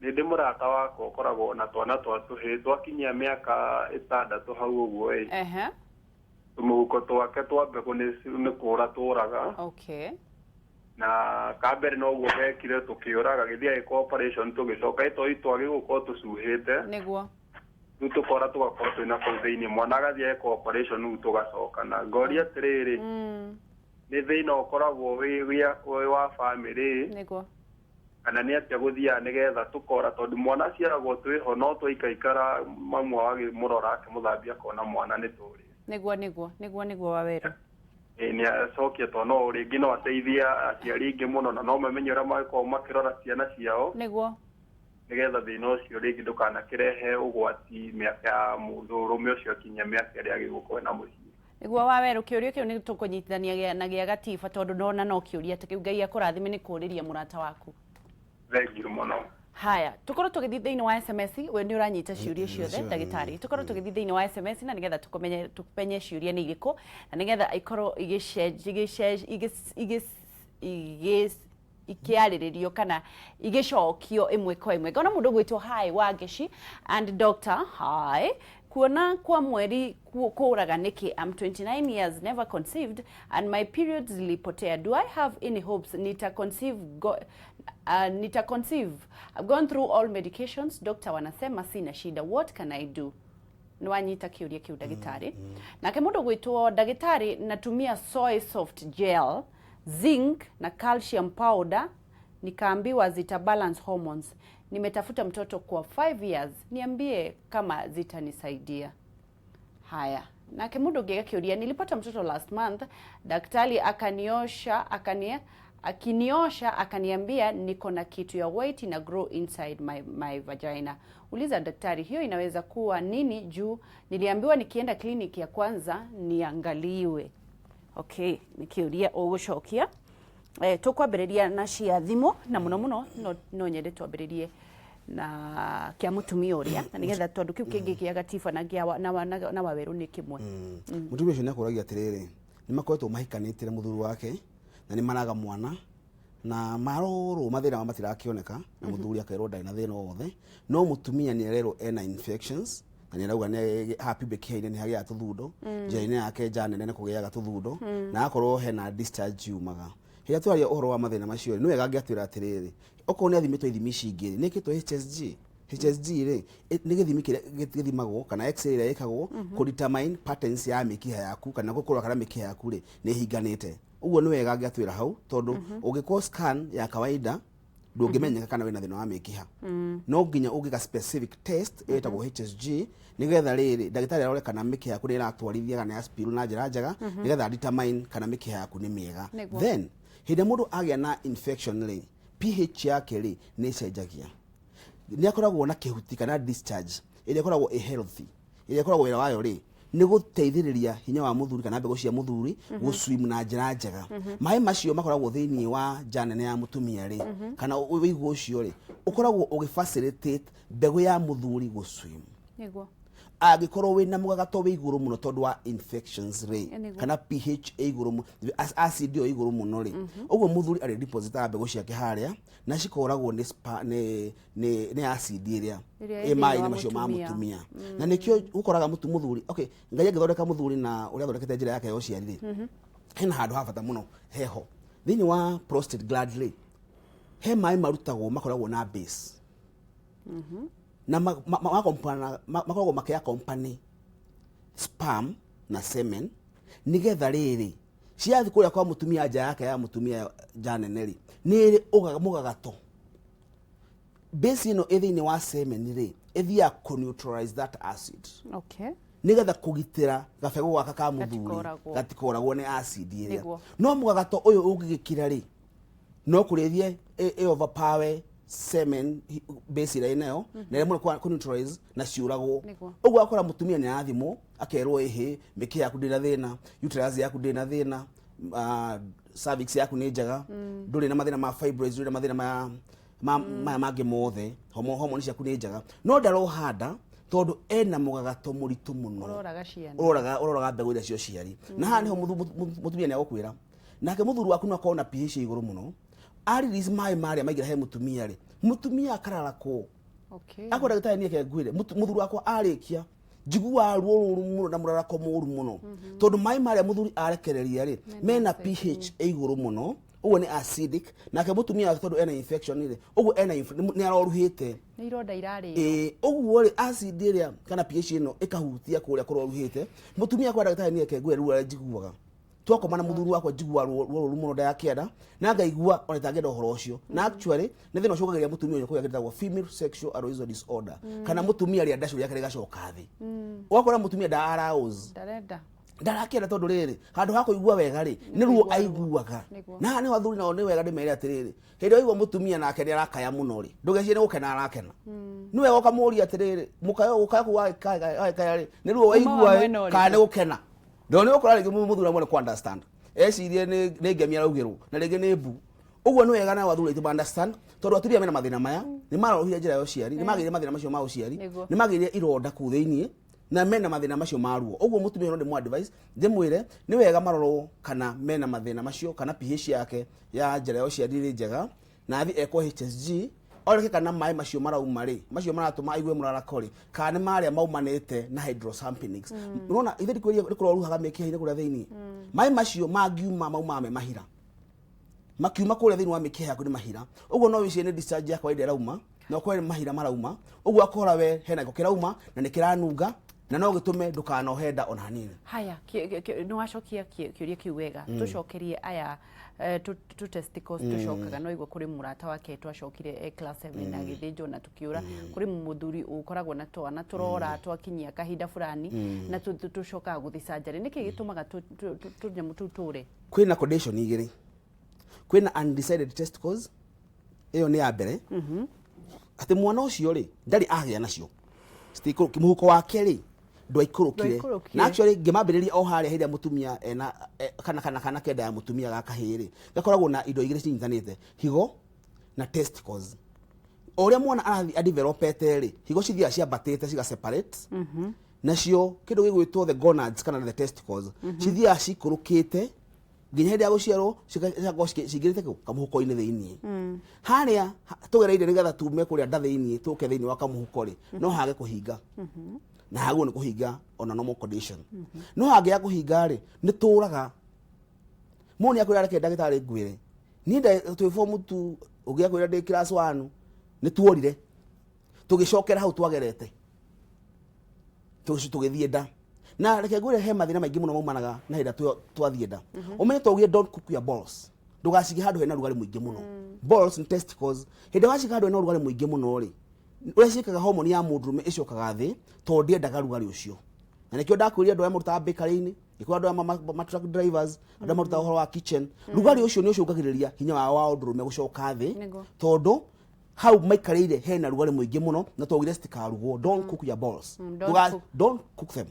nĩ ndĩ mũrata wakwa ũkoragwo na twana twa tũhĩĩ twakinyia mĩaka 6 hau ũguo tũmũhuko twake twa mbegũ nĩ kũra tũraga okay na kambere no guo gekire tukiuraga githia cooperation tugicoka ito itwagi guko tucuhite niguo tukora tugakora twina kuu thiini mwana agathia cooperation tugacoka na ngoria atiriri ni thina ukoragwo wi wa family niguo kana ni atia guthia nigetha tukora tondu mwana ciaragwo twiho no twaikaikara mamwe wagi murora akimuthambia kona mwana ni turi niguo Waweru ni acokia to no ringi no ateithia aciari ingi muno na no mamenye uria magiko makirora ciana ciao niguo nigetha thina ucio ringi ndukanakirehe ugwati miaka ya muthurume ucio kinya miaka iria agigukorwo na mucii niguo Waweru kiurio kiu ni tukunyitithania na gia gatiba tondu ndona no kiuria ati kiu Ngai akurathime ni kuriria murata waku thengiu muno. Haya, tukorwo tugithi thiini wa SMS, we ni uranyita ciuria ciothe ndagitari. Tukorwo tugithi thiini wa SMS na nigetha tukumenye ciuria ni iriku na nigetha ikorwo ikiariririo kana igicokio imwe kwa imwe. Ngona mundu gwitwo hi Wageshi and Dr. Hi. Kuona kwa mweri kuuraga niki. I'm 29 years, never conceived and my periods zilipotea. Do I have any hopes? Nita conceive. I've gone through all medications. Doctor wanasema sina shida. What can I do? Nwanyita kiuria kiu dagitari. Na kemundo gwitwo dagitari natumia soy soft gel, zinc na calcium powder. Nikaambiwa zita balance hormones. Nimetafuta mtoto kwa 5 years. Niambie kama zitanisaidia. Haya. Na kemundo gega kiuria nilipata mtoto last month. Daktari akiniosha akaniambia niko na kitu ya weight na grow inside my vagina. Uliza daktari hiyo inaweza kuwa nini juu niliambiwa nikienda kliniki ya kwanza niangaliwe. Okay, nikiuria ugucokia. Tukwambiriria na cia thimu na muno no nyende twambiririe na kia mutumia uria na nigetha tondu kiu kingi kia gatiba na kia na Waweru ni kimwe. Mutumia ucio nakuragia atiriri ni makoretwo mahikanitire muthuru wake na ni maraga mwana na maroro mathina matirakioneka na muthuri akairwo ndai na thina wothe no mutumia ni erero ena infections na ni arauga ni happy bekihaine ni hagia tuthundo njira-ini yake njanene ni kugiaga tuthundo na akorwo hena discharge yumaga hiya twaria uhoro wa mathina macio ni wega ngiatwira atiriri okorwo ni athimitwo ithimi cingiri ni kitwo HSG ri ni githimi kire githimagwo kana x-ray ira ikagwo ku determine patterns ya mikiha yaku kana gukorwa kana mikiha yaku ri ni hinganite uguo ni wega ngiatwira hau tondu ungikwo scan ya kawaida ndungimenyeka kana wina thina wa mikiha no nginya ungika specific test etagwo HSG nigetha riri ndagitari arore kana mikiha yaku ni iratwarithia kana ya spiral na njira njega nigetha determine kana mikiha yaku ni miega then hinde mundu agia na infection ri pH yake ri ni cenjagia ni akoragwo na kihuti kana discharge ile akoragwo healthy ile akoragwo wira wayo ri ni guteithiriria hinya wa muthuri kana mbego cia muthuri guswim na njira njega mai macio makoragwo thiini wa janene ya mutumia ri kana wigu ucio ri ukoragwo ugifacilitate mbego ya muthuri guswim niguo agikorwo wina mugagato wi iguru muno tondu wa infections ri kana pH iguru muno acid yo iguru muno ri uguo muthuri ari deposit ya mbego ciake haria na cikoragwo ni acid iria mai ni macio ma mutumia na nikio ukoraga muthuri okay Ngai agithondeka muthuri na uria thondekete njira yake ya uciari ri hena handu ha bata muno heho thini wa prostate gland ri he mai marutagwo makoragwo na base na makoragwo makia company sperm na semen nigetha riri ciathi kuria kwa mutumia nja yake ya mutumia janene ri ni mugagato base ino ethini wa semen ri ethia ku neutralize that acid okay nigetha kugitira gabego gaka ka muthuri gatikoragwo ni acid iria no mugagato uyu ungigikira ri no kurithie overpower semen base ira inayo na rimwe ku neutralize na ciuragwo uguo akora mutumia ni athimo akerwo ehe miki yaku ndina thina uterus yaku ndina thina cervix yaku ni njega nduri na mathina ma fibroids nduri na mathina mangĩ mothe hormone ciaku ni njega no ndarohanda tondu ena mugagato muritu muno uroraga mbegu iria cio ciari na haha niho mutumia ni agukwira nake muthuru waku no akorwo na pH iguru muno ari release mai maria maigira he mutumia ri mutumia akarara ko okay akora gitari ni ke ngwire muthuru wakwa arikia njigua ruo muno na murarako muru muno tondu mai maria muthuri arekereria ri mena pH iguru muno uguo ni acidic nake mutumia tondu ena infection ile uguo ena ni aroruhite ni ironda irari uguo ri acid iria kana pH ino ikahutia kuria kuroruhite mutumia kwa ndagitari ni eke ngwe ruo njiguaga twakoma na muthuru wakwa njigua ruo muno nda ya kianda na ngaigua ona tangenda uhoro ucio na actually ni thina ucokagiria mutumia uyu kuya gitagwo female sexual arousal disorder kana mutumia ria ndacu yake rigacoka thi wakora mutumia da arouse ndarakenda tondu riri handu ha kuigua wega ri ni ruo aiguaga na ni wathuri nao ni wega ndimere atiriri hindi aigua mutumia nake ni arakaya muno ri ndugecie ni gukena arakena ni wega ukamuria atiriri mukayo gukaya kuwa kaya ri ni ruo aigua kana ni gukena ndo ni ukora rigi muthura mone ku understand ecirie ni ngemia raugirwo na rigi ni mbu uguo ni wega na wathura iti understand tondu aturia mena mathina maya ni marohire njira yo ciari ni magire mathina macio ma uciari ni magire ironda ku thiini na mena mathina macio maruo uguo mutumia no ndi mu advice ndimwire ni wega maroro kana mena mathina macio kana pH yake ya njira yo ciari ri njega na athi eko HSG oreke kana mai macio marauma ri macio maratuma aigue murarakori kana maria maumanite na hydrosalpinix unaona ithi kwĩria rikuroruhaga mekiha-inĩ kuria thiini mai macio mangiuma mauma me mahira makiuma kuria thiini wa mekiha yaku ni mahira uguo no wicie ni discharge yakwa inde rauma no kwere mahira marauma uguo akora we hena giko kirauma na ni kiranunga na no gitume ndukanohenda ona hanini haya no wacokia kiuria kiu wega tucokerie aya tu testicles tucokaga no igwa kuri murata wake twacokire class 7 na githinjo na tukiura kuri muthuri ukoragwo na twana turora twakinyia kahinda fulani na tucokaga guthi surgery niki gitumaga tunyamu tuture kwina condition igiri kwina undecided testicles iyo ni ya mbere ati mwana ucio ri ndari agia nacio stiko kimuhuko wake ri ndwaikurukire na actually ngimambiriria o haria hiria mutumia ena kana kenda ya mutumia gakahiri gakoragwo na indo igire cinyitanite higo na testicles oria mwana arathi developete ri higo cithia cia batete ciga separate nacio kindu gigwitwo the gonads kana the testicles cithia cikurukite nginya hindi ya guciarwo cigirite kamuhuko-ini thiini haria tugereire nigetha tume kuria ndathiini tuke thiini wa kamuhuko ri no hage kuhinga na hagu ni kuhinga ona normal condition no hage ya kuhinga ri ni turaga moni akwira reke ndagitari ngwire ni nda twi form 2 ugia kwira ndi class 1 ni tuorire tugicokera hau twagerete tugithie nda na reke ngwire he mathina maingi muno maumanaga na hinda twathie nda umenye twagie don't cook your balls ndugacige handu hena rugari muingi muno balls and testicles hinda wacige handu hena rugari muingi muno ri uracikaga hormone ya mundurume icokaga thi tondu ndiendaga rugari ucio na nikio ndakwiria andu aya marutaga bakery-ini ikwa andu aya truck drivers andu aya marutaga uhoro wa kitchen rugari ucio ni ucungagiriria hinya wa undurume gucoka thi tondu hau maikarire hena rugari muingi muno na twogire citikarugo don't cook your balls don't cook them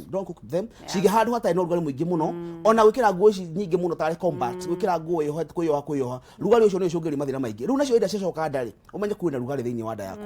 don't cook them cige handu hatai no rugari muingi muno ona gwikira nguo ici nyingi muno tari combat gwikira nguo iho kuyoha rugari ucio ni ucungiri mathina maingi riu nacio ida cicoka ndari umenye kwina rugari thiini wa nda yaku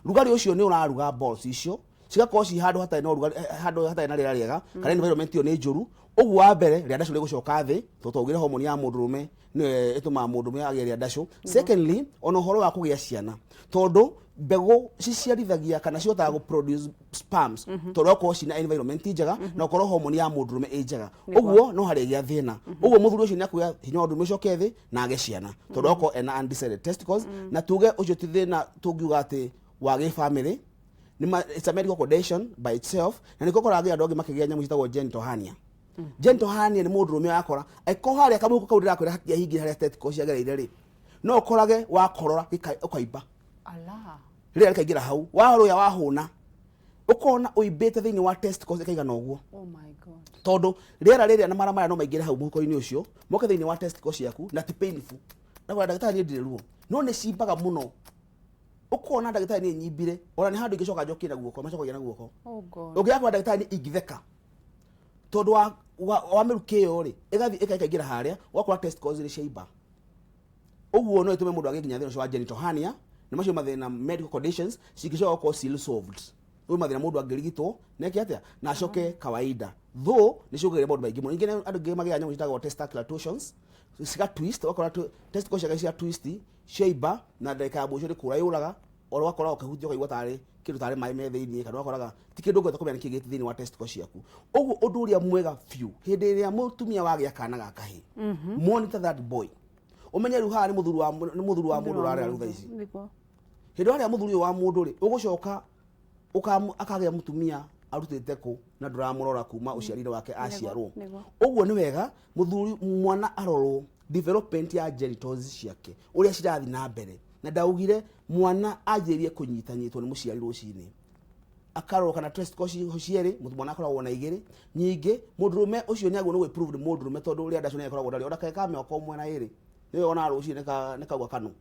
rugari ucio ni uraruga balls icio cigakorwo ci handu hatai no rugari handu hatai na rira riega kana environment iyo ni njuru uguo wa mbere ria ndacu rigucoka thi twogire hormone ya mundurume ni ituma mundurume ageria ndacu secondly ono horo wa kugia ciana tondu mbegu ciciarithagia kana ciotaga gu produce sperms tondu okorwo cina environment njega na okorwo hormone ya mundurume njega uguo no hari gia thina uguo muthuri ucio ni akuya hinya wa ndurume coke thi na age ciana tondu okorwo ena undecided testicles na tuge ucio ti thina tungiuga ati wa gi family it's a medical condition by itself na niko koraga andu angi makigia nyamu citagwo genital hernia genital hernia ni mundurume akora eko haria kamuko kau ndirakwira hakia hingi haria testicles ciagereire ri no korage wakorora ukaimba Allah rĩrĩa rĩkaingĩra hau waruya wahũna ukona uimbĩte thĩinĩ wa testicles ikaigana ũguo oh my god tondu rĩera rĩrĩa na mara no maingĩre hau mũhuko-inĩ ũcio moke thĩinĩ wa testicles ciaku na ti painful na kwa ndagĩtarĩ ndirĩ ruo no nĩ cimbaga mũno ukona ndagĩtarĩ nĩ nyimbire ona nĩ handũ ingĩcoka njokie na guoko macokagia na guoko oh god ũngĩakwa ndagĩtarĩ ingĩtheka tondu wa mĩrukĩ ĩyo rĩ ĩgathiĩ ĩkaingĩra harĩa wakora testicles nĩ ciaimba ũguo no ĩtũme mũndũ agĩkinya thĩna ũcio wa genital hernia ni macio mathina medical conditions cikicoka ko still solved uyu mathina mundu angirigitwo neki atia na acoke kawaida though ni cugire mundu maingi muno ingine andu ngi magĩa nyamu citagwo testicular torsions cika twist wakora testicles ciaka cia twist sheiba na ndeka ya bucio ni kura yuraga oro wakora ukahutio kaigwa tare kindu tare mai me thiini kana wakoraga ti kindu ngweta kumenya kigiti thiini wa testicle ciaku ugu undu uria mwega few hindi iria mutumia wagia kana gakahi monitor that boy umenye ruha ni muthuru wa mundu rare rutha ici hindi aria muthuru wa mundu ri ugucoka akagia mutumia arutite ku na nduramurora kuma uciarire wake aciarwo uguo ni wega muthuri mwana arorwo development ya genitals ciake uria cirathi na mbere na ndaugire mwana ajirie kunyitanyitwo ni muciari rucini akarorwo kana testicle ciere mwana akoragwo na igiri nyingi mundurume ucio ni agwo no prove mundurume tondu uria ndacio ni akoragwo ndari ona kaika mioko mwe na iri niwe ona rucini ni kagwa kanu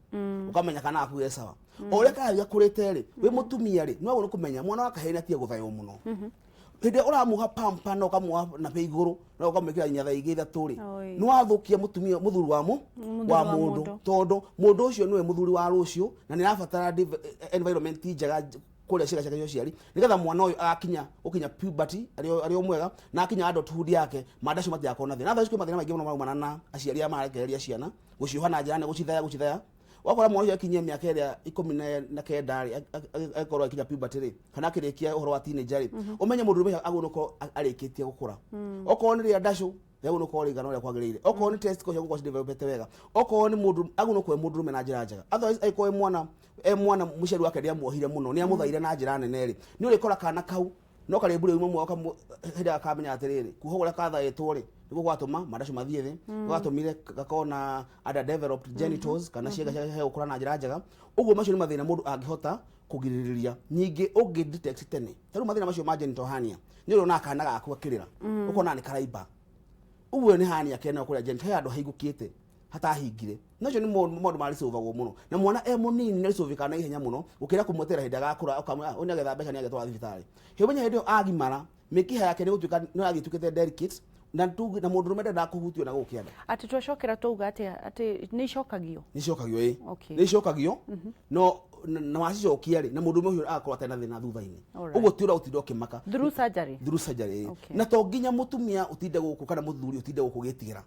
ukamenya kana akuye sawa uria kagia kurite ri wi mutumia ri no agwo kumenya mwana wa kahena tie guthayo muno hindi uramuha pampa no kamuha na pe iguru no kamwikira nyatha igi ithatu ri no athukia mutumia muthuri wa mundu tondu mundu ucio niwe muthuri wa rucio na ni rabatara environment njega kuria ciga ciake ciari nigetha mwana uyu akinya ukinya puberty ari mwega na akinya adulthood yake madacio matiakona thina thacio mathina maingi muno maumana na aciari amarekereria ciana gucioha na njira ne gucithaya wakora mwana uyu akinyia miaka iria 19 akorwo akinya puberty ri kana akirikia uhoro wa teenager ri umenye mundu rume agunuko arikitie gukura okorwo ni ria ndacu yagunuko rigano ria kwagirire okorwo ni testicle ciaguko cidevelopete wega okorwo ni mundu agunuko mundu rume na njira njega otherwise aiko mwana muciari wake ndia muohire muno ni amuthaire na njira nene ri ni urikora kana kau no kare mbure umwe mwaka hida akamenya atiriri kuhogora kathaitwo ri niguo gwatuma madacu mathie thi gwatumire gakona under developed genitals kana ciega he ukura na njira njega uguo macio ni mathina mundu angihota kugiririria nyingi ungi detect tene taru mathina macio ma genital hernia ni uri na kana gaku akirira ukona ni karaiba uguo ni hernia kena kuria genital he andu haigukite hata hingire nacio ni mundu mari sovagwo muno na mwana munini ni sovika na ihenya muno ukira kumutera hinda gakura ukamwa unyagetha mbeca ni agetwa thibitari he menya hindio agimara mikiha yake ni gutuika no agitukite delicate na mundu rumende ndakuhutio na gukienda ati twacokera tuuga ati ni cokagio ni cokagio no na wacicokia ri na mundu uyu akorwo tena thina thutha-ini uguo tiura utindo kimaka through surgery na to nginya mutumia utinde guku kana muthuri utinde guku gitigira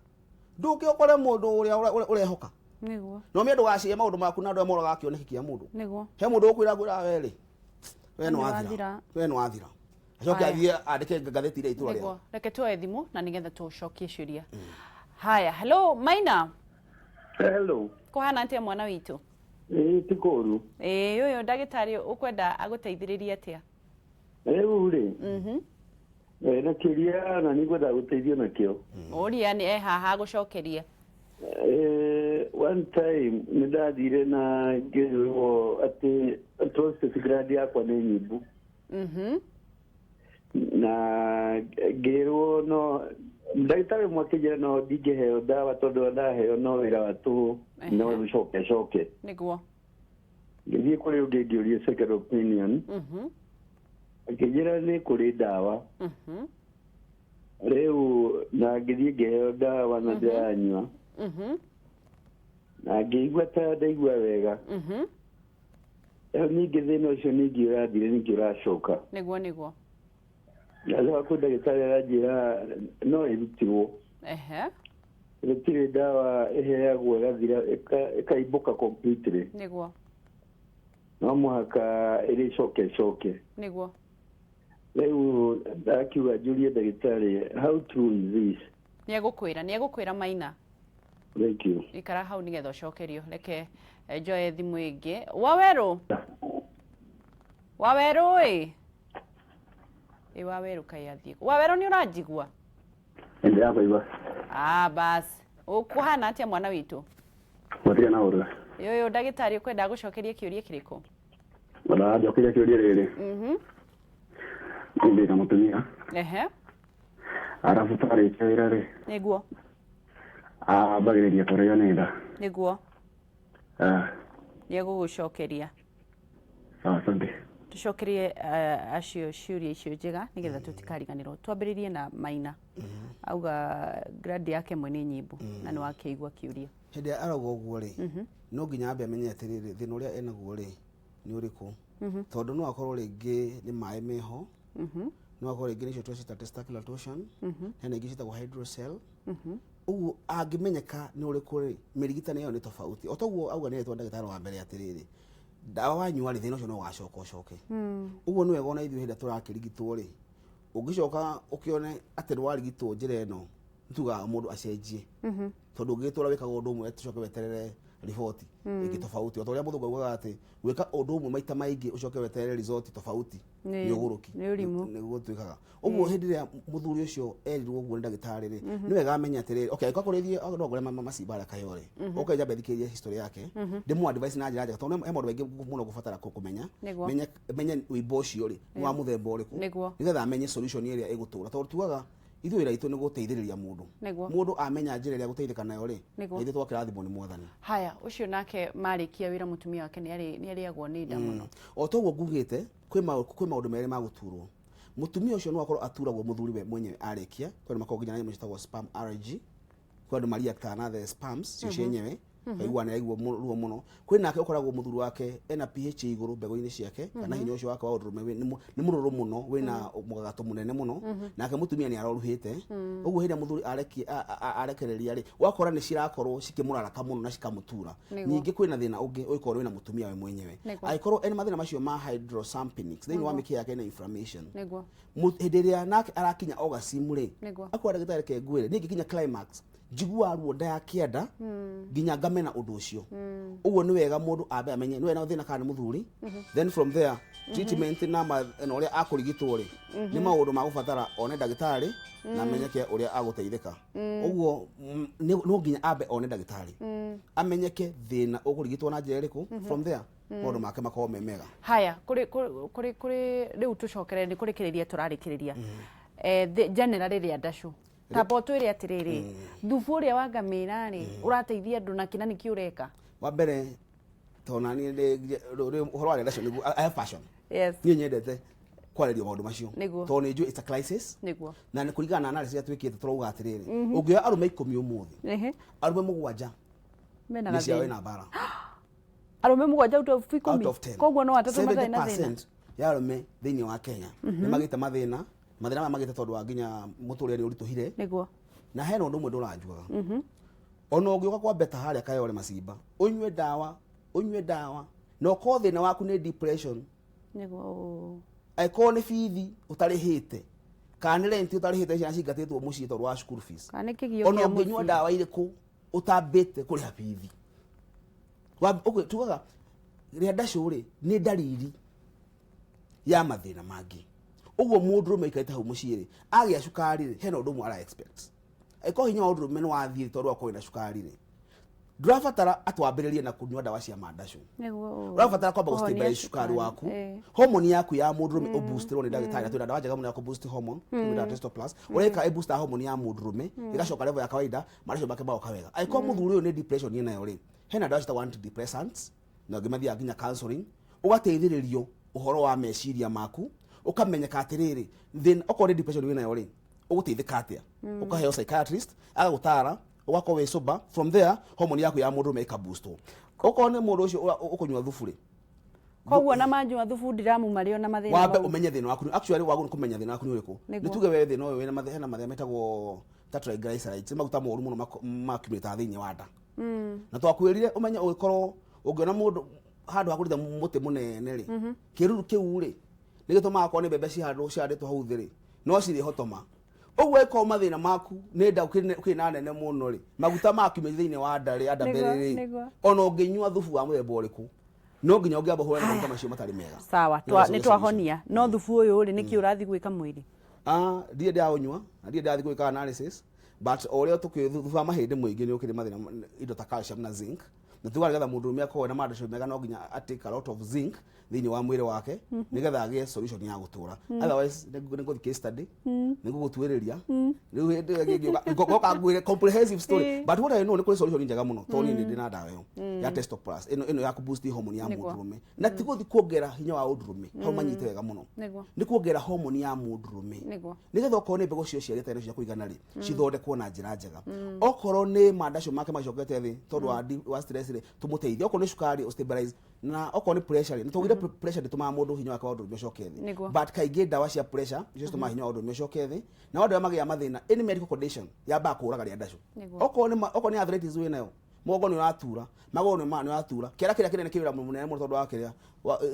nduki ukore mundu uria urehoka niguo no mi andu gacie maundu maku na andu amoraga akioneki kia mundu niguo he mundu ukwira gwira weri we no athira acoke athie andike ngatheti ira itura ria reke tuoe thimu na nigetha tucokie ciuria haya hello Maina hello kuhana atia mwana witu tikuru uyu ndagitari ukwenda aguteithiririe atia uri na kiria na nigwenda guteithio nakio uria ni haha gucokeria one time nidathire na ngirwo ati prostate grade yakwa ni nyibu na ngirwo no ndagitari mwakijira no ndingeheo dawa tondu ndaheo no wira watu no gucoke niguo ngithie kuri ungi ngiuria second opinion akijira ni kuri dawa riu na ngithie ngeheo dawa na ndanywa na ngĩigua ta ndaigua wega ningĩ thĩna ũcio ningĩ ũrathire ningĩ ũracoka niguo nacoka kwĩ ndagĩtarĩ aranjĩra no ĩrutirwo gũtirĩ ndawa ĩheagwo ĩgathira ĩkaimbũka completely niguo no mũhaka ĩrĩcoke niguo rĩu ndakiuga njũrie ndagĩtarĩ how true is this nĩegũkwĩra Maina thank you ikara hau nigetha ucokerio reke njoe thimu ingi waweru waweru kai athie waweru ni uranjigua ndio hapa iba bas ukuhana atia mwana witu mutia na uru yoyo ndagitari ukwenda gucokeria kiuria kiriko wala njokeria kiuria riri kumbe kama tumia arafu tare kira ri niguo bagiriria kurio nenda niguo nĩegũgũcokeria asante tucokerie acio ciuria icio njega nigetha tutikariganirwo twambĩrĩrie na Maina auga grade yake mwe nĩ nyimbu na nĩ wakĩigua kiuria hĩndĩ arauga ũguo rĩ no nginya ambe amenye atĩrĩrĩ thĩna ũrĩa enaguo rĩ nĩ ũrĩkũ tondũ no akorwo rĩngĩ nĩ maĩ meho no akorwo rĩngĩ nĩcio twĩcita testicular torsion hena ingĩ ciĩtagwo hydrocele uguo angĩmenyeka nĩ ũrĩkũ rĩ mĩrigitani ĩyo nĩ tofauti o toguo auga nĩ etwo ndagĩtarĩ wa mbere atĩrĩrĩ dawa wanyua ri thina ucio no gacoka uguo niwe gona ithuĩ hĩndĩ tũrakĩrigitwo ri ũngĩcoka ũkĩone atĩ nĩ warigitwo njĩra ĩno ntuga mũndũ acenjie tondũ ũngĩtwara wĩkaga ũndũ ũmwe tũcoke weterere riboti ĩngĩ tofauti otorĩa mũthũngũ augaga atĩ gwĩka ũndũ ũmwe maita maingĩ ũcoke weterere result tofauti nĩ ũgũrũki nĩguo twĩkaga ũguo hĩndĩ ĩrĩa mũthuri ũcio erirwo ũguo nĩ ndagĩtarĩ rĩ nĩ wega amenya atĩrĩrĩ okay angĩkorwo kũrĩithie no ngore macimba kayore okay njambe thikĩrĩrie history yake ndĩmũ advice na njĩra njega tondũ he maũndũ maingĩ mũno gũbatara kũmenya menye wĩimbo ũcio rĩ wa mũthemba ũrĩkũ nĩgetha amenye solution ĩrĩa ĩgũtũra tondũ tuaga ithuĩ wĩra witũ nĩ gũteithĩrĩria mũndũ amenya njĩra ĩrĩa gũteithĩka nayo rĩ ithuĩ twakĩrathimwo nĩ Mwathani. Haya ũcio nake marĩkia wĩra mũtumia wake nĩ arĩagwo nĩ nda mũno o toguo ngugĩte kwĩ maũndũ merĩ ma gũturwo mũtumia ũcio no akorwo aturagwo mũthuri we mwenyewe arĩkia kwĩ makoragwo nginya nyamũ ciĩtagwo sperm allergy kwĩ andũ mareactaga na the sperms cio cienyewe kaigua nĩ aigua ruo mũno kwĩ nake ũkoragwo mũthuri wake ena pH igũrũ mbegũ-inĩ ciake kana hinya ũcio wake wa ũndũrũme nĩ mũrũrũ mũno wĩna mũgagato mũnene mũno nake mũtumia nĩ aroruhĩte ũguo hĩndĩ mũthuri arekereria rĩ wakora nĩ cirakorwo cikĩmũraraka mũno na cikamũtura ningĩ kwĩna thĩna ũngĩ ũkorwo wĩna mũtumia we mwenyewe angĩkorwo ena mathĩna macio ma hydrosalpinx thĩinĩ wa mĩkiha yake na inflammation hĩndĩ ĩrĩa nake arakinya orgasm rĩ akwenda ndagĩtarĩ ke ngwĩre ningĩ kinya climax njigua ruo nda ya kĩanda nginya ngamena ũndũ ũcio ũguo nĩ wega mũndũ ambe amenye nĩ wena thĩna kana nĩ mũthuri then from there treatment na ũrĩa akũrigitwo rĩ nĩ maũndũ ma gũbatara one ndagĩtarĩ na amenyeke ũrĩa agũteithĩka ũguo no nginya ambe one ndagĩtarĩ amenyeke thĩna ũkũrigitwo na njĩra ĩrĩkũ from there maũndũ make makorwo me mega. Haya kũrĩ rĩu tũcokerere nĩ kũrĩkĩrĩria tũrarĩkĩrĩria general rĩrĩa ndacũ tabo twĩre atĩrĩrĩ thubu ũrĩa wa ngamĩra rĩ ũrateithia andũ na kĩna nĩkĩ ũreka wa mbere tona ni ũhoro wa ndacũ nĩguo I have passion niĩ nyendete kwarĩria maũndũ macio tondũ nĩ njũĩ it's a crisis na nĩ kũringana na analysis twĩkĩte tũrauga atĩrĩrĩ ũngĩoya arũme 10 ũmũthĩ arũme 7 nĩ ciao ina bara arũme 7 out of 10 koguo no atatũ mathĩna na thĩna 70% ya arũme thĩinĩ wa Kenya nĩ magĩte mathĩna maya magĩte tondũ wa nginya mũtũrĩre ũritũhire nĩguo na hena ũndũ ũmwe ndũranjuaga ona ũngĩũka kwa beta harĩa kayore macimba ũnyue ndawa na ũkorwo thĩna waku nĩ depression nĩguo angĩkorwo nĩ bithi ũtarĩhĩte kana nĩ rent ũtarĩhĩte ciana cingatĩtwo mũciĩ tondũ wa school fees kana kĩgio ona ũngĩnyua ndawa irĩkũ ũtambĩte kũrĩha bithi tugaga rĩa ndacũ rĩ nĩ ndariri ya mathĩna mangĩ ũguo mũndũ rũme ikarĩte hau mũciĩ rĩ agĩa cukari rĩ hena ũndũ ũmwe ara expect angĩkorwo hinya wa ũndũ rũme nĩ wathiĩ tondũ akorwo na cukari rĩ ndũrabatara atwambĩrĩrie na kũnyua ndawa cia mandacũ ũrabatara kwamba gũstabilize cukari waku hormone yaku ya mũndũ rũme ũboostĩrwo nĩ ndagĩtarĩ atwĩra ndawa njega mũno ya kũboost hormone ta testosterone ũreka ĩboosta hormone ya mũndũ rũme ĩgacoka level ya kawaida mandacũ make magoka wega angĩkorwo mũthuri ũyũ nĩ depression yena yo rĩ hena ndawa ciĩtagwo antidepressants na ũngĩmathiaga nginya counseling ũgateithĩrĩrio ũhoro wa meciria maku ukamenyeka atiriri then okorwo depression wina yo ri uguteithika atia ukaheo psychiatrist agagutara ugakorwo we sober from there hormone yaku ya mundu make boost okorwo ni mundu ucio ukunywa thubu ri koguo na manjwa thubu ndiramu mario na mathina wambe umenye thina waku actually wagu kumenya thina waku ni uriku nituge we thina uyu wina mathina metagwo triglycerides maguta moru muno makumita thiini wa nda na twakwirire umenye ugikorwo ungiona mundu handu hakuritha muti munene ri kiruru kiu ri nigituma ko ni bebe cihanditwo hau thiri no ciri hotoma ũguo ĩko mathĩna maku nĩ nda kwĩna nene mũno rĩ maguta maku me thĩinĩ wa nda rĩ andambere ona ũngĩnyua thubu wa mũthemba ũrĩkũ no nginya ũngĩamba hũra na maguta macio matarĩ mega sawa nĩ twahonia no thubu ũyũ rĩ nĩkĩ ũrathi gwĩka mwĩrĩ ndiye ndaũnyua na ndiye ndathi gwĩka analysis but ũrĩa thubu wa mahĩndĩ mũingĩ nĩ ũkĩrĩ mathĩna indo ta calcium na zinc na tugagetha mũndũ ũmwe akorwo na mandacũ mega no nginya atake a lot of zinc thĩinĩ wa mwĩrĩ wake nĩgetha agĩe solution ya gũtũra otherwise nĩ ngũthi case study nĩ ngũgũtuĩrĩria rĩu hĩndĩ ngoka ngwĩre comprehensive story but what I know nĩ kũrĩ solution njega mũno tondũ niĩ ndĩna ndawa ĩyo ya testosterone ĩno ya kuboost hormone ya mũndũrũme na ti gũthi kuongerera hinya wa ũndũrũme hau manyite wega mũno nĩ kuongerera hormone ya mũndũrũme nĩgetha okorwo nĩ mbegũ cio ciarĩte irio cia kũigana rĩ cithondekwo na njĩra njega okorwo nĩ mandacũ make macokete thĩ tondũ wa stress rĩ tũmũteithie okorwo nĩ cukari stabilize na okorwo nĩ pressure nĩ tũgire pressure ndĩtũmaga mũndũ hinya wake wa ũndũrũme ũcoke thĩ but kaingĩ ndawa cia pressure icio citũmaga hinya wa ũndũrũme ũcoke thĩ na andũ magĩa mathĩna any medical condition yamba kũraga rĩa ndacũ okorwo nĩ arthritis wĩnayo mogo ni uratura magoro ni uratura kera kinene kiwira munene muno tondu wa kiria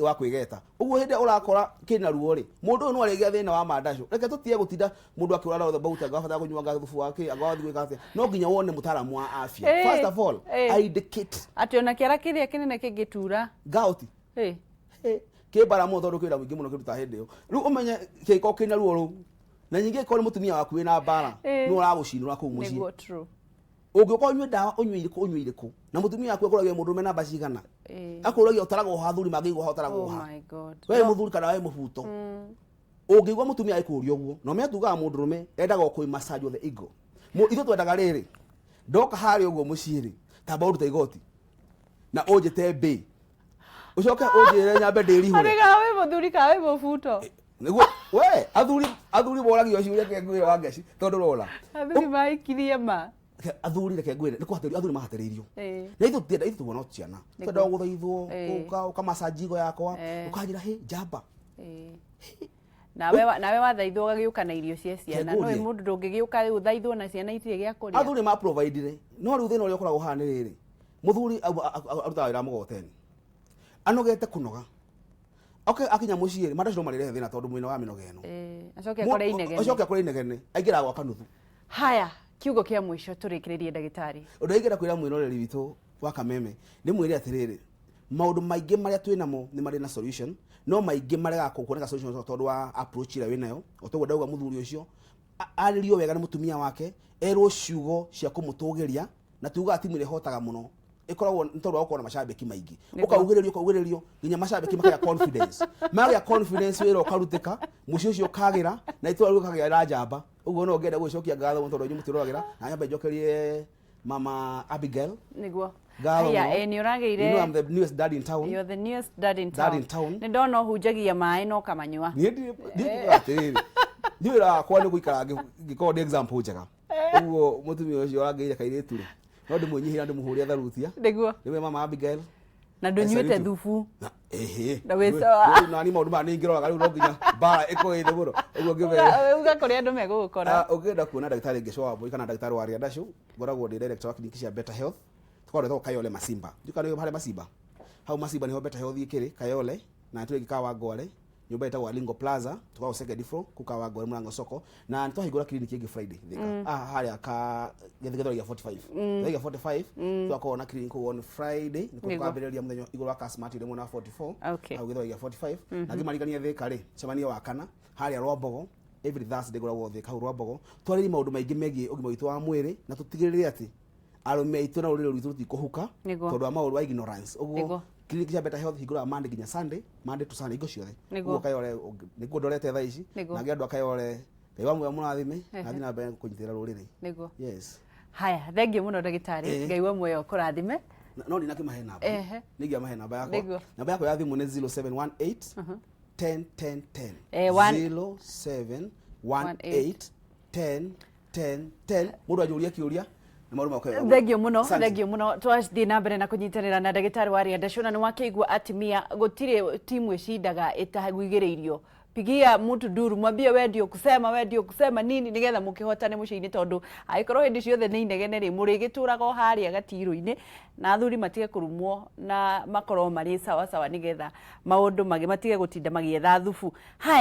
wa kwigeta uguo hindi urakora kina ruo ri mundu no arigia thina wa mandasho reke tutie gutinda mundu akiurara othe bauta gafata kunywa gathufu wake agathi gwika atia no nginya wone mutaalamu wa afya first of all indicate ati ona kera kiria kinene kingitura gauti kibara mu tondu kwira mwingi muno kiruta hindi yo riu umenye kiko kina ruo ru na nyingi ko ni mutumia waku wina bara no uragucinura ku muci niguo true ungikuwa unywe dawa unywe iriku na mutumia waku akuragia mundu mena namba cigana akuragia utarago hathuri magigwa utarago ha oh my god we muthuri kana we mubuto ungigwa mutumia ikurio guo no metuga mundu rume endaga ku massage the ego ithu twendaga riri ndoka hari uguo muciri tamba uruta igoti na ujite be ucoke ujire nyambe ndirihure arega we muthuri ka we mubuto niguo we athuri boragio ciuria kengwira wa ngeci tondu rora athuri maikirie ma athuri reke ngwire ni kwathuri athuri mahateririo na ithu tienda ithu tuona ciana twenda guthaithwo uka massage go yakwa ukajira he jamba nawe wathaithwo gagiuka na irio cia ciana no mundu ndungigiuka uthaithwo na ciana itire gya kuria athuri ma providire no riu thina uria ukoragwo hana riri muthuri arutaga wira mugoteni anogete kunoga okay akinya muciiri mandashiro marire thina tondu mwina wa minogeno acoke akore inegene acoke akore inegene aingira gwa kanuthu haya kiugo kia mwisho turikiririe ndagitari undaigera kwira mwiroreri witu wa Kameme ni mwire atiriri maundu maingi maria twinamo ni mari na solution no maingi maria gakuoneka solution tondu wa approach ira winayo otogwo ndauga muthuri ucio aririo wega ni mutumia wake erwo ciugo cia kumutugiria na tuga timu ile hotaga muno ikoragwo ntoru wa kuona mashabiki maingi ukaugirerio nginya mashabiki makaya confidence magya confidence wero karuteka mucio ucio kagira na itwa kagira rajamba uguo no ngenda gucokia ngatho ntoru nyu mutiroragira na nyamba njokerie mama Abigail niguo haya ni urageire you know I'm the newest dad in town you're the newest dad in town ni ndona hunjagia mai no kamanyua ni atiriri ndira kwa ni guikara ngikode example njega uguo mutumia ucio arageire kairetu ri no ndimunyihira ndimuhuria tharutia niguo niwe mama Abigail na ndonyuite thufu na na wesawa na ni maundu ma ni ngiroraga riu no nginya bara iko inde muno uguo ngibe uga kuri andu megugukora ugenda kuona ndagitari ngishoa boy kana ndagitari wa Riadashu ngoragwo ndi director wa clinic cia Better Health tukoragwo Kayole Masimba ndukana yo hale Masimba hau Masimba niho Better Health ikiri Kayole na tuwe gikawa Ngwale nyumba itawa Lingo Plaza tukao second floor kukawa Ngwale Murango soko na twahigura clinic ingi Friday thika hali aka gethegethero ya 45 ya 45 tukao na clinic on Friday nikukabereria muthenya iguru wa Kasmati ile mwana 44 au gethegethero ya 45 na gimarigania thika ri cemania wa kana hali Rwambogo every Thursday goragwo thika Rwambogo twariri maundu maingi megie ugima witu wa mwiri na tutigirire ati arume aitu na urire rwitu tutikuhuka tondu wa maundu wa ignorance uguo clinic cia Better Health higura Monday nginya Sunday Monday to Sunday igo ciothe uguo Kayole niguo ndorete thaa ici na ngiandu Kayole Ngai wa mwe munathime na thina mbere kunyitira ruriri niguo yes haya thengio muno ndagitari Ngai wa mwe ukurathime no ni naki mahe namba nigia mahe namba yako ya thimu ni 0718 10 10 10 0718 10 10 10 mundu ajuria kiuria thengio muno twathii na mbere na kunyitanira na ndagitari wa Riadashu na ni wakeigua atimia gutire timu icindaga itagwigiriirio pigia mtu duru mwambie wendio kusema nini nigetha mukihotane muciini tondu aikorwo hindi ciothe ni inegene ri murigituraga haria gatiru-ini na athuri matige kurumwo na makorwo mari sawa nigetha maundu mage matige gutinda magietha thufu haya